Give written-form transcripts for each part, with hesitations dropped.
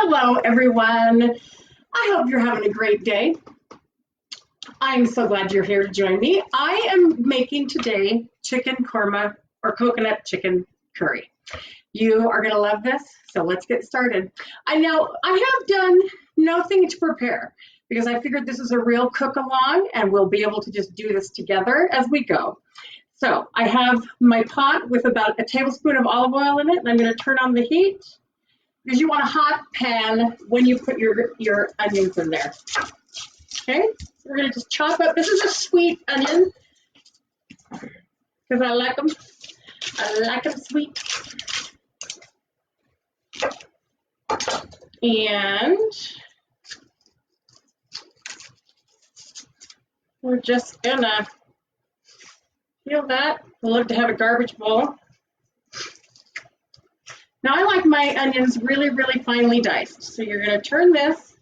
Hello, everyone. I hope you're having a great day. I'm so glad you're here to join me. I am making today chicken korma or coconut chicken curry. You are going to love this, so let's get started. I have done nothing to prepare because I figured this is a real cook along and we'll be able to just do this together as we go. So I have my pot with about a tablespoon of olive oil in it, and I'm going to turn on the heat because you want a hot pan when you put your onions in there. Okay, so we're going to just chop up. This is a sweet onion because I like them. I like them sweet. And we're just gonna peel that. I love to have a garbage bowl. Now I like my onions really, really finely diced. So you're gonna turn this.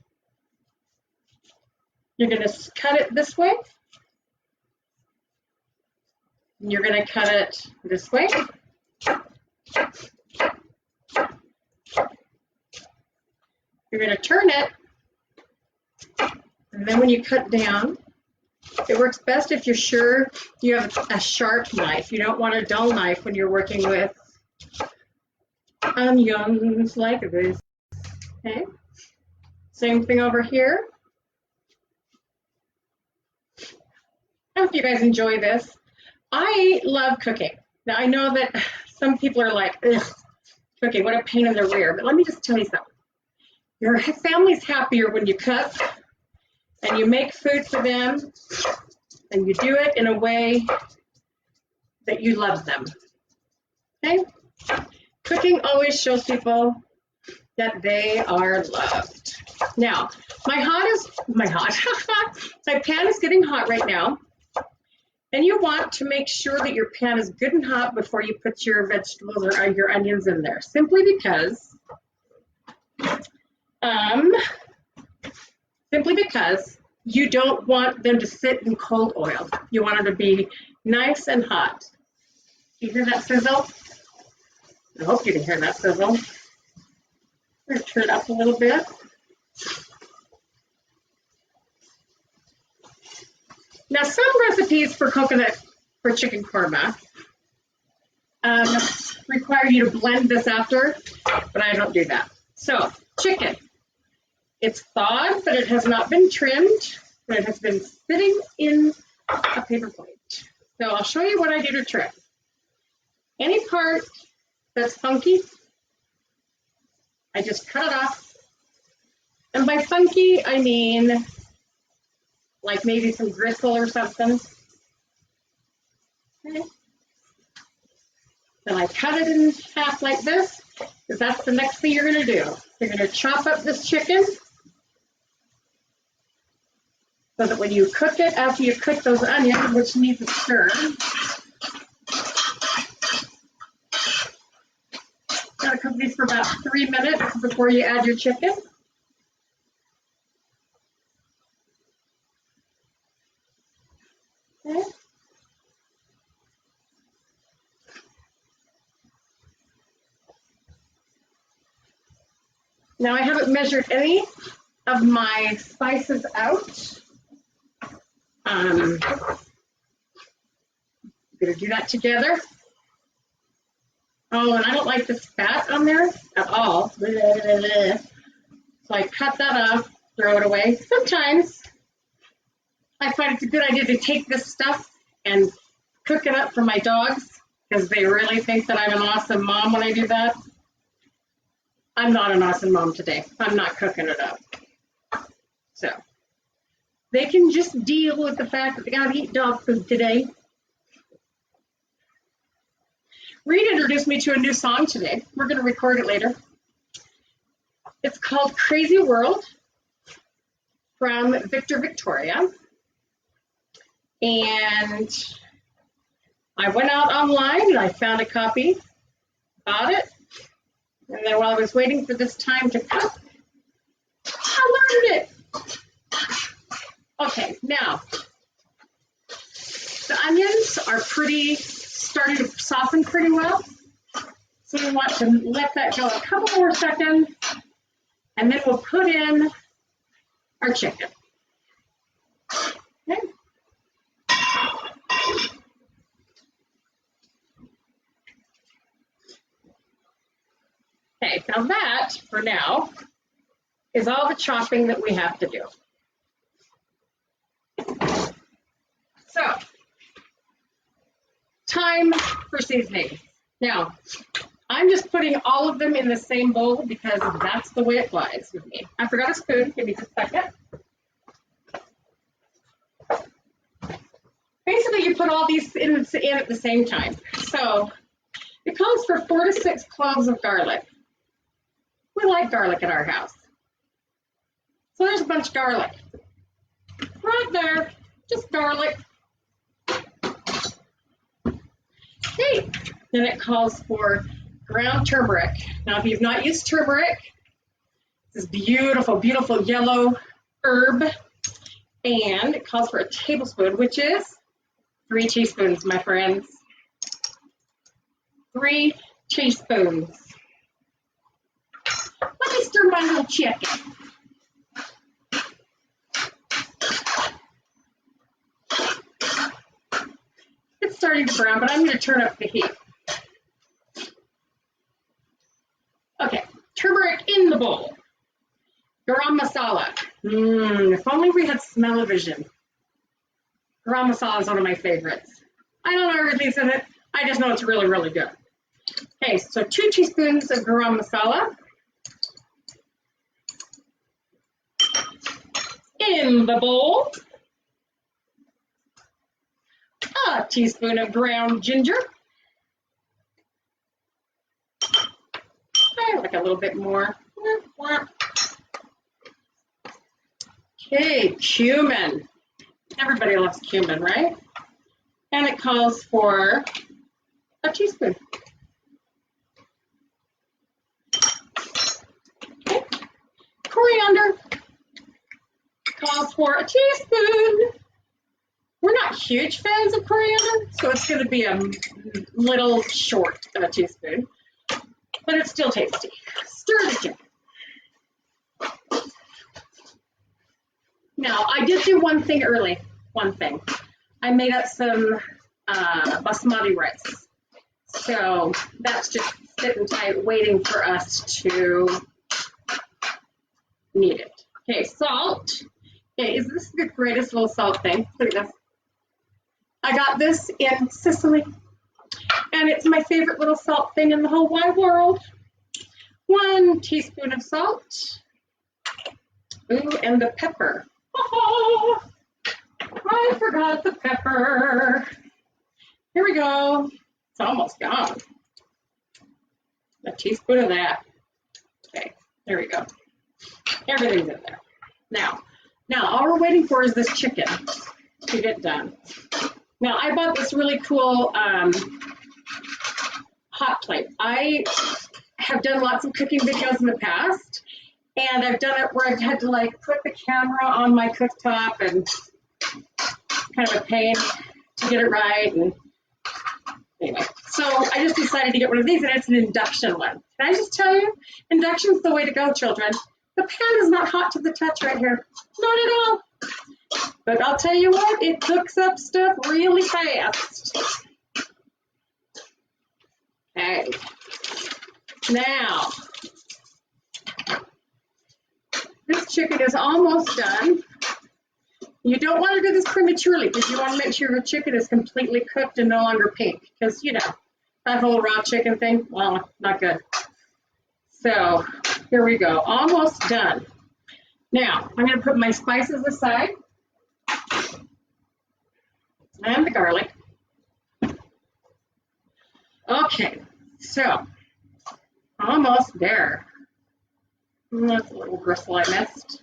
You're gonna cut it this way. And you're gonna cut it this way. You're going to turn it, and then when you cut down, it works best if you're sure you have a sharp knife. You don't want a dull knife when you're working with onions like this. Okay, same thing over here. I hope you guys enjoy this. I love cooking. Now I know that some people are like, ugh, cooking, what a pain in the rear, but let me just tell you something. Your family's happier when you cook and you make food for them and you do it in a way that you love them. Okay? Cooking always shows people that they are loved. Now, my pan is getting hot right now. And you want to make sure that your pan is good and hot before you put your vegetables or your onions in there, simply because you don't want them to sit in cold oil. You want them to be nice and hot. You hear that sizzle? I hope you can hear that sizzle. I'm going to turn it up a little bit. Now, some recipes for chicken korma require you to blend this after, but I don't do that. So, chicken. It's thawed, but it has not been trimmed, but it has been sitting in a paper plate. So I'll show you what I do to trim. Any part that's funky, I just cut it off. And by funky, I mean like maybe some gristle or something. Okay. Then I cut it in half like this, because that's the next thing you're going to do. You're going to chop up this chicken so that when you cook it, after you cook those onions, which needs a stir, gotta cook these for about 3 minutes before you add your chicken. Okay. Now I haven't measured any of my spices out. I'm gonna do that together. Oh, and I don't like this fat on there at all. So I cut that off, throw it away. Sometimes I find it's a good idea to take this stuff and cook it up for my dogs because they really think that I'm an awesome mom when I do that. I'm not an awesome mom today. I'm not cooking it up. So they can just deal with the fact that they gotta eat dog food today. Reed introduced me to a new song today. We're gonna record it later. It's called Crazy World from Victor Victoria. And I went out online and I found a copy, bought it, and then while I was waiting for this time to cook, I learned it. Okay, now, the onions are starting to soften pretty well. So you want to let that go a couple more seconds And then we'll put in our chicken. Okay. Okay, now that, for now, is all the chopping that we have to do. So, time for seasoning. Now, I'm just putting all of them in the same bowl because that's the way it flies with me. I forgot a spoon. Give me just a second. Basically, you put all these in at the same time. So, it calls for 4 to 6 cloves of garlic. We like garlic in our house. So there's a bunch of garlic. Right there, just garlic. Okay, then it calls for ground turmeric. Now, if you've not used turmeric, this is beautiful, beautiful yellow herb. And it calls for a tablespoon, which is 3 teaspoons, my friends. 3 teaspoons. Let me stir my little chicken. It's starting to brown, but I'm going to turn up the heat. Okay, turmeric in the bowl. Garam masala. If only we had smell-o-vision. Garam masala is one of my favorites. I don't know everything's in it. I just know it's really, really good. Okay, so 2 teaspoons of garam masala. In the bowl. A teaspoon of ground ginger. I like a little bit more. Okay, cumin. Everybody loves cumin, right? And it calls for a teaspoon. Okay. Coriander calls for a teaspoon. We're not huge fans of coriander, so it's going to be a little short of a teaspoon, but it's still tasty. Stir the chicken. Now, I did do one thing early, I made up some basmati rice. So that's just sitting tight, waiting for us to need it. Okay, salt. Okay, is this the greatest little salt thing? Look at this. I got this in Sicily, and it's my favorite little salt thing in the whole wide world. 1 teaspoon of salt. Ooh, and the pepper. Oh, I forgot the pepper. Here we go. It's almost gone. A teaspoon of that. Okay, there we go. Everything's in there. Now, all we're waiting for is this chicken to get done. Now, I bought this really cool hot plate. I have done lots of cooking videos in the past, and I've done it where I've had to like put the camera on my cooktop, and kind of a pain to get it right. And anyway, so I just decided to get one of these, and it's an induction one. Can I just tell you, induction's the way to go, children. The pan is not hot to the touch right here. Not at all. But I'll tell you what, it cooks up stuff really fast. Okay. Now, this chicken is almost done. You don't want to do this prematurely because you want to make sure your chicken is completely cooked and no longer pink. Because, you know, that whole raw chicken thing, well, not good. So, here we go. Almost done. Now, I'm going to put my spices aside. And the garlic. Okay, so almost there. That's a little gristle I missed.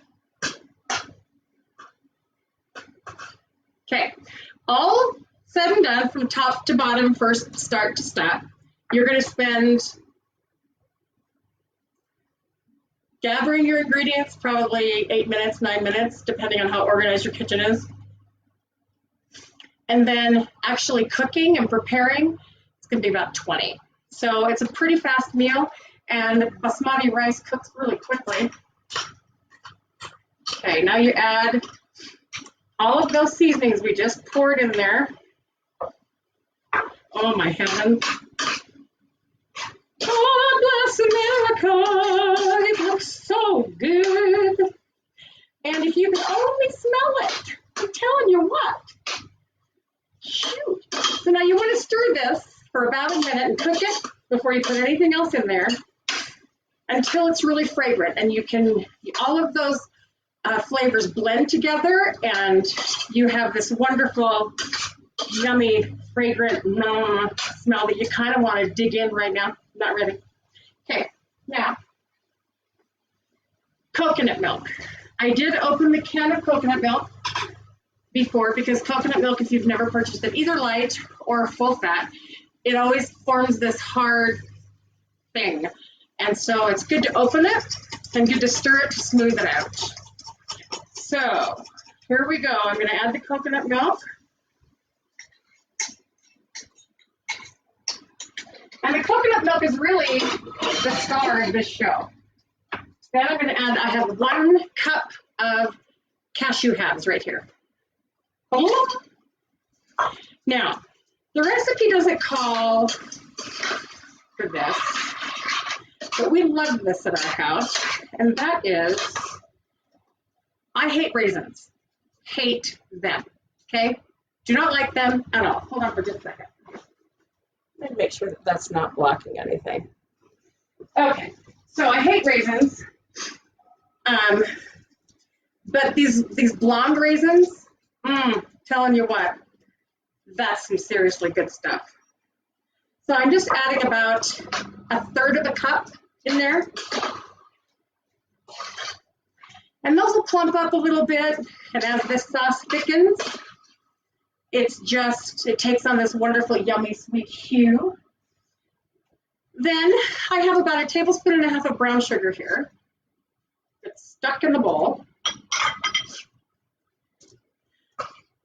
Okay, all said and done from top to bottom, first start to stop, you're going to spend gathering your ingredients probably 8 minutes, 9 minutes, depending on how organized your kitchen is. And then actually cooking and preparing, it's going to be about 20. So it's a pretty fast meal, and basmati rice cooks really quickly. Okay, now you add all of those seasonings we just poured in there. Oh my heavens. Oh, bless America. It looks so good. And if you could only smell it, I'm telling you what. Shoot. So now you want to stir this for about a minute and cook it before you put anything else in there until it's really fragrant. And you can, all of those flavors blend together and you have this wonderful, yummy, fragrant smell that you kind of want to dig in right now. Not ready. Okay, now, coconut milk. I did open the can of coconut milk before because coconut milk, if you've never purchased it, either light or full fat, it always forms this hard thing. And so it's good to open it and good to stir it to smooth it out. So here we go. I'm going to add the coconut milk. And the coconut milk is really the star of this show. Then I'm going to add, I have 1 cup of cashew halves right here. Now, the recipe doesn't call for this, but we love this at our house, and that is, I hate raisins. Hate them, okay? Do not like them at all. Hold on for just a second. Let me make sure that that's not blocking anything. Okay, so I hate raisins, but these blonde raisins, telling you what, that's some seriously good stuff. So I'm just adding about 1/3 of a cup in there. And those will plump up a little bit, and as this sauce thickens, it takes on this wonderful, yummy, sweet hue. Then I have about 1.5 tablespoons of brown sugar here. It's stuck in the bowl.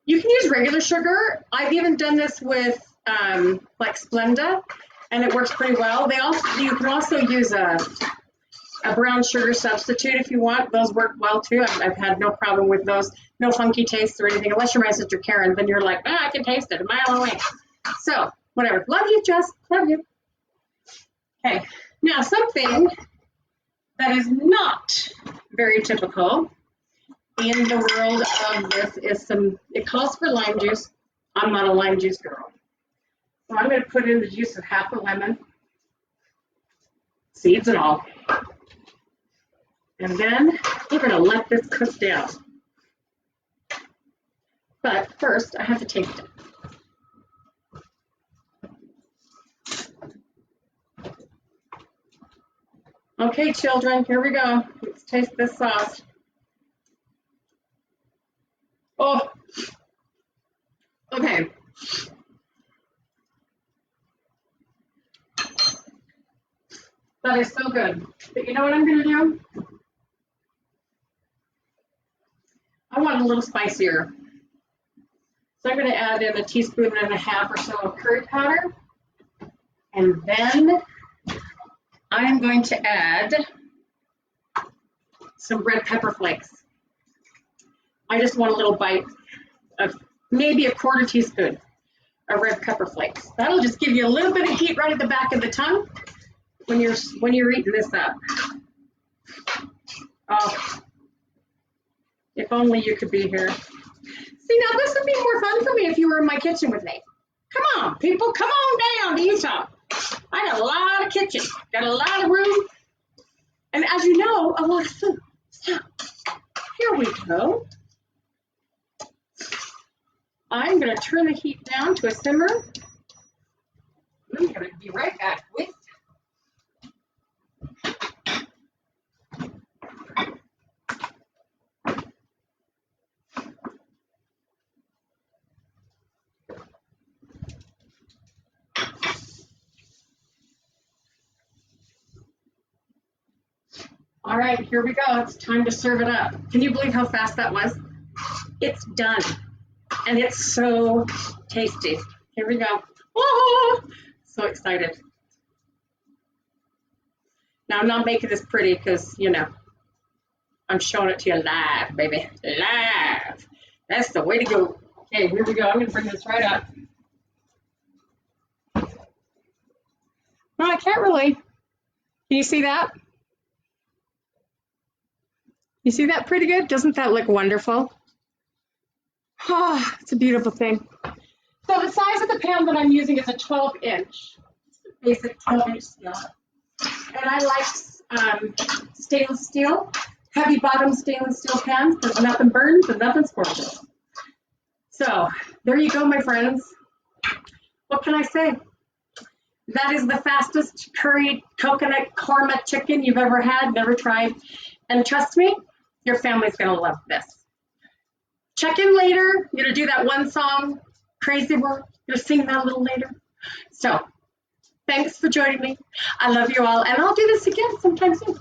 You can use regular sugar. I've even done this with like Splenda, and it works pretty well. You can also use a brown sugar substitute if you want. Those work well too. I've had no problem with those. No funky tastes or anything, unless you're my sister Karen, then you're like, I can taste it a mile away. So, whatever. Love you, Jess. Love you. Okay, now something that is not very typical in the world of this is it calls for lime juice. I'm not a lime juice girl. So I'm going to put in the juice of 1/2 a lemon, seeds and all. And then we're going to let this cook down. But first, I have to taste it. Okay, children, here we go. Let's taste this sauce. Oh, okay. That is so good. But you know what I'm going to do? I want it a little spicier. So I'm going to add in 1.5 teaspoons or so of curry powder. And then I am going to add some red pepper flakes. I just want a little bite of maybe 1/4 teaspoon of red pepper flakes. That'll just give you a little bit of heat right at the back of the tongue when you're eating this up. Oh, if only you could be here. See, now this would be more fun for me if you were in my kitchen with me. Come on, people, come on down to Utah. I got a lot of kitchen, got a lot of room, and as you know, a lot of food. So, here we go. I'm going to turn the heat down to a simmer. I'm going to be right back with you. All right, here we go. It's time to serve it up. Can you believe how fast that was? It's done. And it's so tasty. Here we go. Oh, so excited. Now I'm not making this pretty because, you know, I'm showing it to you live, baby. Live. That's the way to go. Okay, here we go. I'm going to bring this right up. No, I can't really. Can you see that? You see that pretty good? Doesn't that look wonderful? Oh, it's a beautiful thing. So the size of the pan that I'm using is a 12-inch. Basic 12-inch skillet. And I like stainless steel, heavy bottom stainless steel pans because nothing burns and nothing scorches. So there you go, my friends. What can I say? That is the fastest curried coconut korma chicken you've ever had, never tried. And trust me, your family's gonna love this. Check in later. You're gonna do that one song, Crazy World. You're gonna sing that a little later. So thanks for joining me. I love you all, and I'll do this again sometime soon.